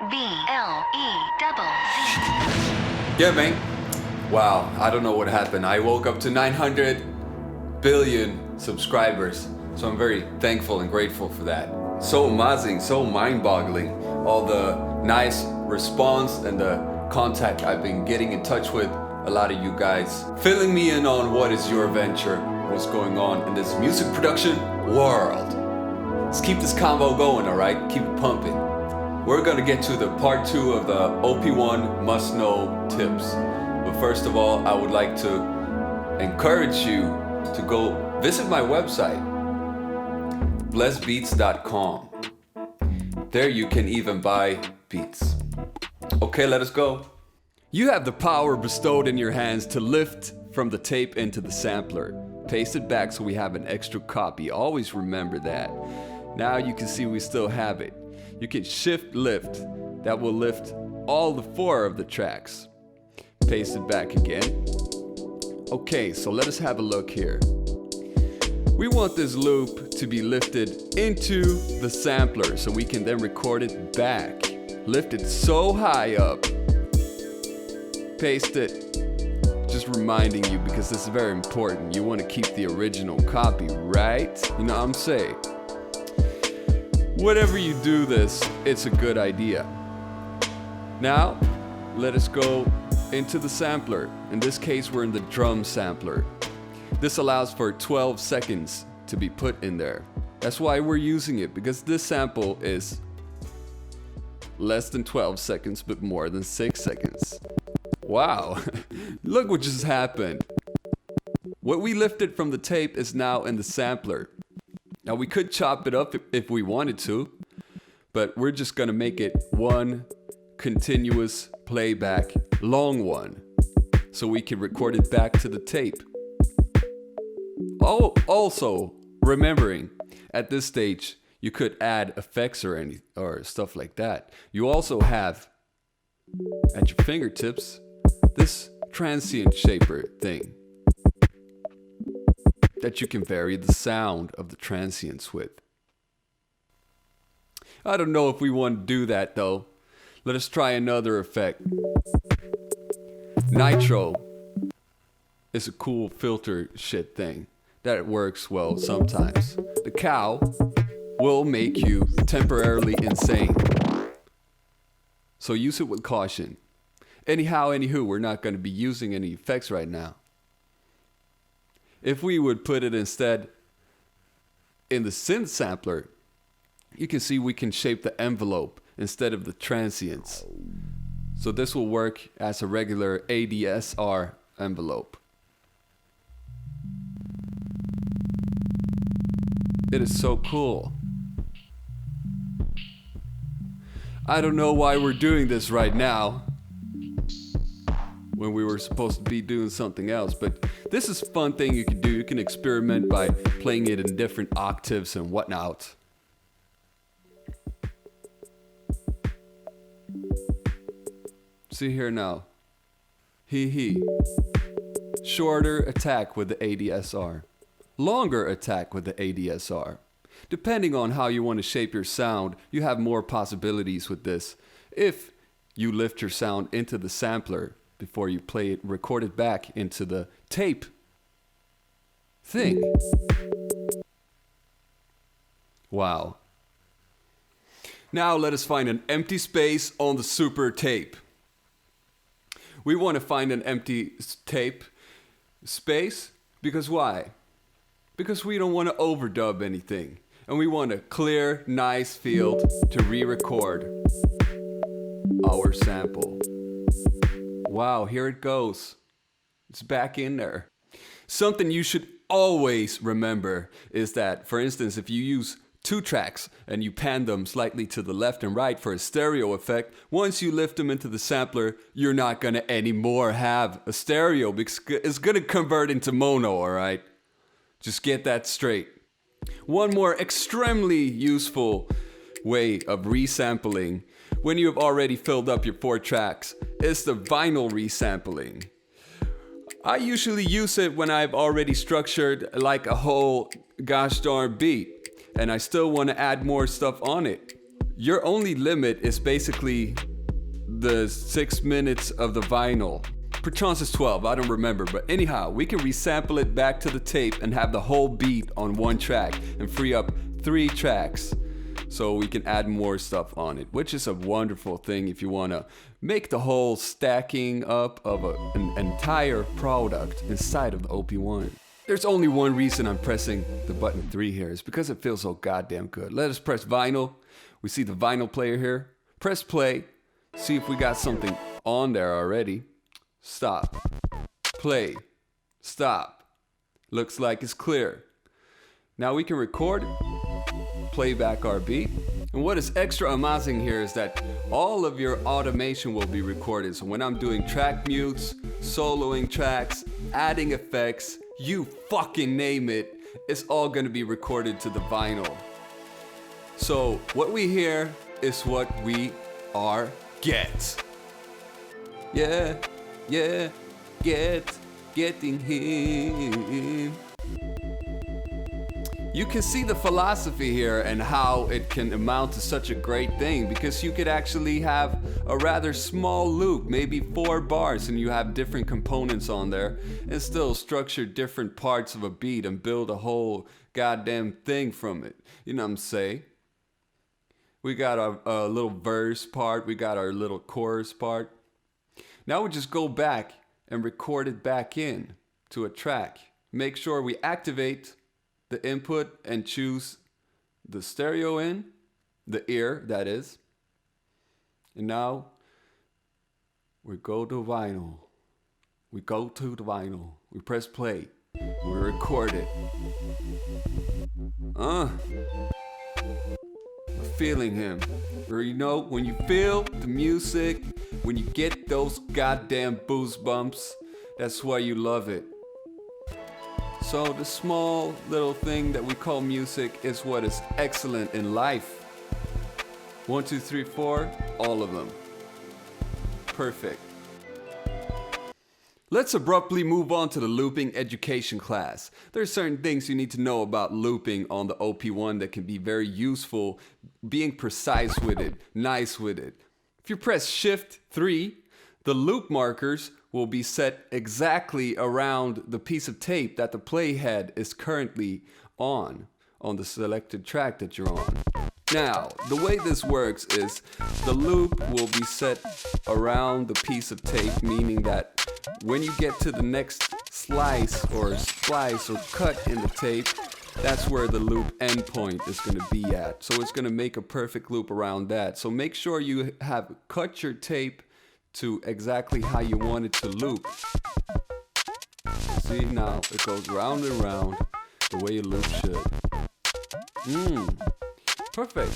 BLEZZ. Yeah, man. Wow, I don't know what happened. I woke up to 900 billion subscribers. So I'm very thankful and grateful for that. So amazing, so mind-boggling. All the nice response and the contact I've been getting in touch with a lot of you guys. Filling me in on what is your venture, what's going on in this music production world. Let's keep this convo going, alright? Keep it pumping. We're gonna get to the part 2 of the OP-1 must-know tips. But first of all, I would like to encourage you to go visit my website, blessbeats.com. There you can even buy beats. Okay, let us go. You have the power bestowed in your hands to lift from the tape into the sampler. Paste it back so we have an extra copy. Always remember that. Now you can see we still have it. You can shift lift. That will lift all the 4 of the tracks. Paste it back again. Okay, so let us have a look here. We want this loop to be lifted into the sampler so we can then record it back. Lift it so high up. Paste it. Just reminding you because this is very important. You want to keep the original copy, right? You know what I'm saying? Whatever you do this, it's a good idea. Now, let us go into the sampler. In this case, we're in the drum sampler. This allows for 12 seconds to be put in there. That's why we're using it, because this sample is less than 12 seconds, but more than 6 seconds. Wow, look what just happened. What we lifted from the tape is now in the sampler. Now we could chop it up if we wanted to, but we're just gonna make it one continuous playback, long one, so we can record it back to the tape. Oh, also remembering at this stage you could add effects or stuff like that. You also have at your fingertips this transient shaper thing that you can vary the sound of the transients with. I don't know if we want to do that though. Let us try another effect. Nitro is a cool filter shit thing that works well sometimes. The cow will make you temporarily insane. So use it with caution. Anywho, we're not going to be using any effects right now. If we would put it instead in the synth sampler, you can see we can shape the envelope instead of the transients. So this will work as a regular ADSR envelope. It is so cool. I don't know why we're doing this right now when we were supposed to be doing something else, but this is a fun thing you can do. You can experiment by playing it in different octaves and whatnot. See here now. He. Shorter attack with the ADSR. Longer attack with the ADSR. Depending on how you want to shape your sound, you have more possibilities with this. If you lift your sound into the sampler before you play it, record it back into the tape thing. Wow. Now let us find an empty space on the super tape. We want to find an empty tape space because why? Because we don't want to overdub anything. And we want a clear, nice field to re-record our sample. Wow, here it goes. It's back in there. Something you should always remember is that, for instance, if you use 2 tracks and you pan them slightly to the left and right for a stereo effect, once you lift them into the sampler, you're not gonna anymore have a stereo because it's gonna convert into mono, alright? Just get that straight. One more extremely useful way of resampling when you have already filled up your 4 tracks is the vinyl resampling. I usually use it when I've already structured like a whole gosh darn beat and I still want to add more stuff on it. Your only limit is basically the 6 minutes of the vinyl. Perchance it's 12, I don't remember. But anyhow, we can resample it back to the tape and have the whole beat on one track and free up 3 tracks. So we can add more stuff on it, which is a wonderful thing if you want to make the whole stacking up of an entire product inside of the OP-1. There's only one reason I'm pressing the button 3 here, is because it feels so goddamn good. Let us press vinyl. We see the vinyl player here. Press play. See if we got something on there already. Stop. Play. Stop. Looks like it's clear. Now we can record, play back our beat. And what is extra amazing here is that all of your automation will be recorded. So when I'm doing track mutes, soloing tracks, adding effects, you fucking name it, it's all gonna be recorded to the vinyl. So what we hear is what we are get. Yeah, getting him. You can see the philosophy here and how it can amount to such a great thing, because you could actually have a rather small loop, maybe 4 bars, and you have different components on there and still structure different parts of a beat and build a whole goddamn thing from it. You know what I'm saying? We got a little verse part, we got our little chorus part. Now we just go back and record it back in to a track. Make sure we activate the input and choose the stereo in, the ear that is. And now we go to vinyl. We go to the vinyl. We press play. We record it. Feeling him. Or you know, when you feel the music, when you get those goddamn boost bumps, that's why you love it. So the small little thing that we call music is what is excellent in life. 1, 2, 3, 4, all of them. Perfect. Let's abruptly move on to the looping education class. There are certain things you need to know about looping on the OP-1 that can be very useful, being precise with it, nice with it. If you press Shift 3, the loop markers will be set exactly around the piece of tape that the playhead is currently on the selected track that you're on. Now, the way this works is the loop will be set around the piece of tape, meaning that when you get to the next slice or splice or cut in the tape, that's where the loop endpoint is going to be at. So it's going to make a perfect loop around that. So make sure you have cut your tape to exactly how you want it to loop. See, now it goes round and round the way a loop should. Perfect.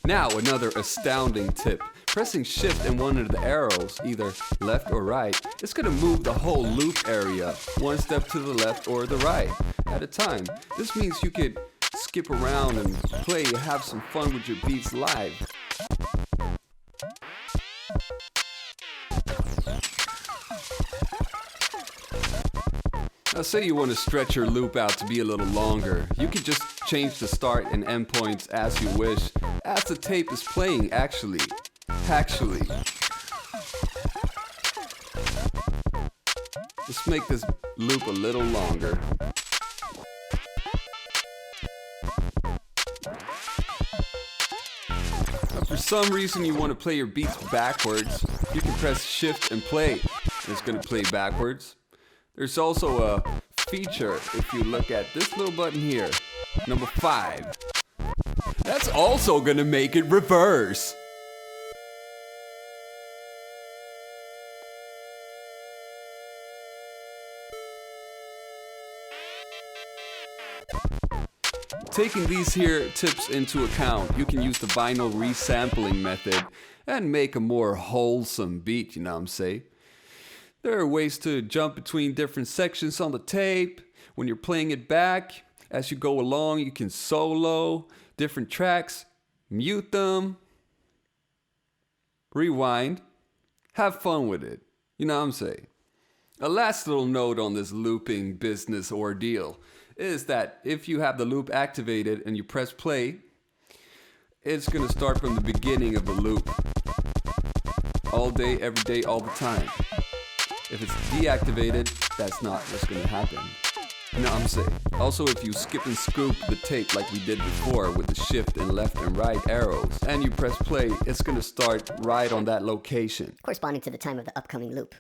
Now another astounding tip. Pressing Shift and one of the arrows, either left or right, it's going to move the whole loop area one step to the left or the right at a time. This means you could skip around and play, have some fun with your beats live. Now say you want to stretch your loop out to be a little longer. You could just change the start and end points as you wish, as the tape is playing actually. Let's make this loop a little longer. Now for some reason you want to play your beats backwards, you can press Shift and play. And it's going to play backwards. There's also a feature, if you look at this little button here, number 5. That's also gonna make it reverse. Taking these here tips into account, you can use the vinyl resampling method and make a more wholesome beat, you know what I'm saying? There are ways to jump between different sections on the tape. When you're playing it back, as you go along, you can solo different tracks, mute them, rewind, have fun with it. You know what I'm saying? A last little note on this looping business ordeal is that if you have the loop activated and you press play, it's gonna start from the beginning of the loop. All day, every day, all the time. If it's deactivated, that's not what's gonna happen. No, I'm saying. Also, if you skip and scoop the tape like we did before with the shift and left and right arrows, and you press play, it's gonna start right on that location. Corresponding to the time of the upcoming loop.